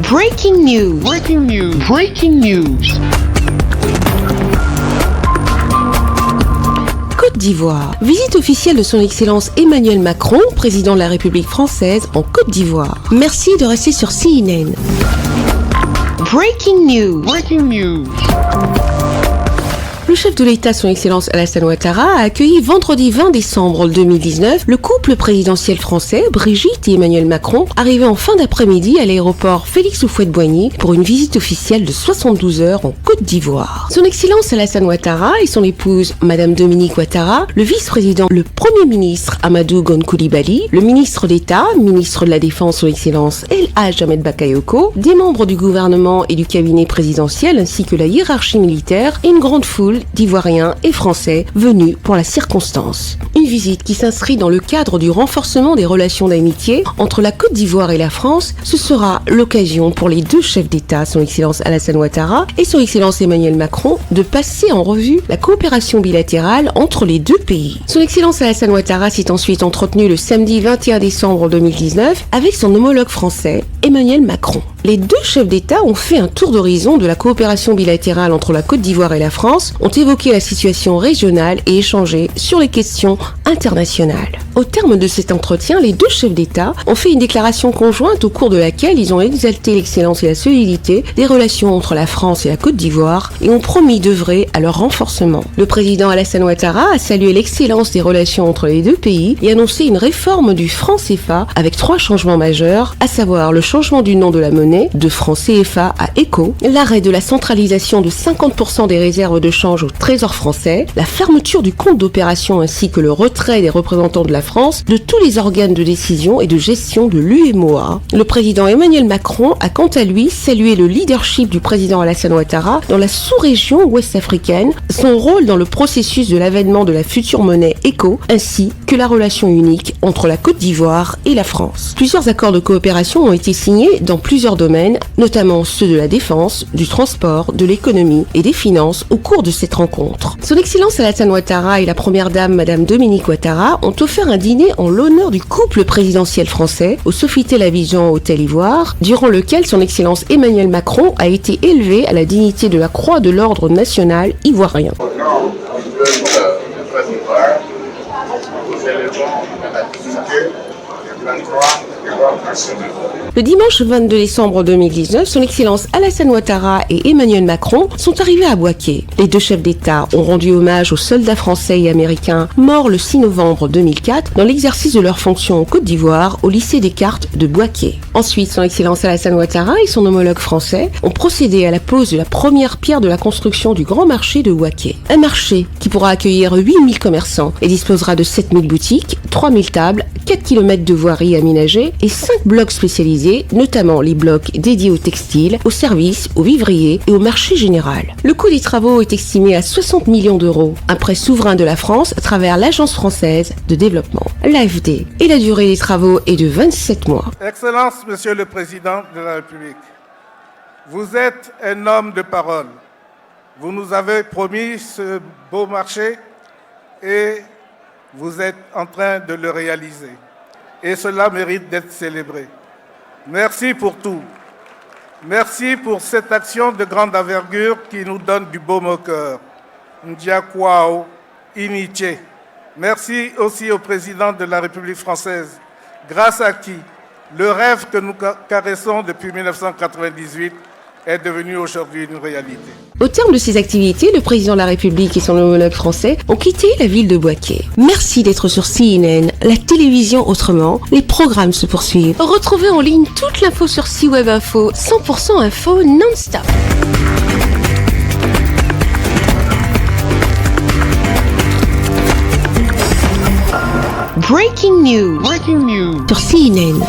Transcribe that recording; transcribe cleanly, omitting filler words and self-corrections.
Breaking news. Breaking news. Breaking news. Côte d'Ivoire. Visite officielle de son Excellence Emmanuel Macron, président de la République française, en Côte d'Ivoire. Merci de rester sur CNN. Breaking news. Breaking news. Le chef de l'État, son Excellence Alassane Ouattara, a accueilli vendredi 20 décembre 2019 le couple présidentiel français, Brigitte et Emmanuel Macron, arrivés en fin d'après-midi à l'aéroport Félix Houphouët-Boigny pour une visite officielle de 72 heures en Côte d'Ivoire. Son Excellence Alassane Ouattara et son épouse, Madame Dominique Ouattara, le vice-président, le Premier ministre Amadou Gon Coulibaly, le ministre d'État, ministre de la Défense, son Excellence El Hadj Ahmed Bakayoko, des membres du gouvernement et du cabinet présidentiel ainsi que la hiérarchie militaire et une grande foule d'Ivoiriens et Français venus pour la circonstance. Une visite qui s'inscrit dans le cadre du renforcement des relations d'amitié entre la Côte d'Ivoire et la France. Ce sera l'occasion pour les deux chefs d'État, son Excellence Alassane Ouattara et son Excellence Emmanuel Macron, de passer en revue la coopération bilatérale entre les deux pays. Son Excellence Alassane Ouattara s'est ensuite entretenu le samedi 21 décembre 2019 avec son homologue français, Emmanuel Macron. Les deux chefs d'État ont fait un tour d'horizon de la coopération bilatérale entre la Côte d'Ivoire et la France, ont évoqué la situation régionale et échangé sur les questions internationales. Au terme de cet entretien, les deux chefs d'État ont fait une déclaration conjointe au cours de laquelle ils ont exalté l'excellence et la solidité des relations entre la France et la Côte d'Ivoire et ont promis d'œuvrer à leur renforcement. Le président Alassane Ouattara a salué l'excellence des relations entre les deux pays et annoncé une réforme du franc CFA avec 3 changements majeurs, à savoir le changement du nom de la monnaie de franc CFA à ECO, l'arrêt de la centralisation de 50% des réserves de change au Trésor français, la fermeture du compte d'opération ainsi que le retrait des représentants de la France de tous les organes de décision et de gestion de l'UMOA. Le président Emmanuel Macron a quant à lui salué le leadership du président Alassane Ouattara dans la sous-région ouest-africaine, son rôle dans le processus de l'avènement de la future monnaie ECO, ainsi que la relation unique entre la Côte d'Ivoire et la France. Plusieurs accords de coopération ont été signés dans plusieurs domaines, notamment ceux de la défense, du transport, de l'économie et des finances au cours de cette rencontre. Son Excellence Alassane Ouattara et la première dame Madame Dominique Ouattara ont offert un dîner en l'honneur du couple présidentiel français au Sofitel Abidjan Hôtel Ivoire, durant lequel son Excellence Emmanuel Macron a été élevé à la dignité de la Croix de l'Ordre national ivoirien. Le dimanche 22 décembre 2019, son Excellence Alassane Ouattara et Emmanuel Macron sont arrivés à Bouaké. Les deux chefs d'État ont rendu hommage aux soldats français et américains morts le 6 novembre 2004 dans l'exercice de leurs fonctions en Côte d'Ivoire au lycée Descartes de Bouaké. Ensuite, son Excellence Alassane Ouattara et son homologue français ont procédé à la pose de la première pierre de la construction du grand marché de Bouaké. Un marché qui pourra accueillir 8000 commerçants et disposera de 7000 boutiques, 3000 tables, 4 km de voiries aménagées et 5 blocs spécialisés, notamment les blocs dédiés au textile, aux services, aux vivriers et au marché général. Le coût des travaux est estimé à 60 millions d'euros, un prêt souverain de la France à travers l'Agence française de développement, l'AFD. Et la durée des travaux est de 27 mois. Excellence, Monsieur le Président de la République, vous êtes un homme de parole. Vous nous avez promis ce beau marché et vous êtes en train de le réaliser. Et cela mérite d'être célébré. Merci pour tout. Merci pour cette action de grande envergure qui nous donne du baume au cœur. Ndiakwao Iniche. Merci aussi au président de la République française, grâce à qui le rêve que nous caressons depuis 1998 est devenu aujourd'hui une réalité. Au terme de ces activités, le président de la République et son homologue français ont quitté la ville de Bouaké. Merci d'être sur CNN, la télévision autrement. Les programmes se poursuivent. Retrouvez en ligne toute l'info sur C-Web Info, 100% info non-stop. Breaking news. Breaking news. Sur CNN.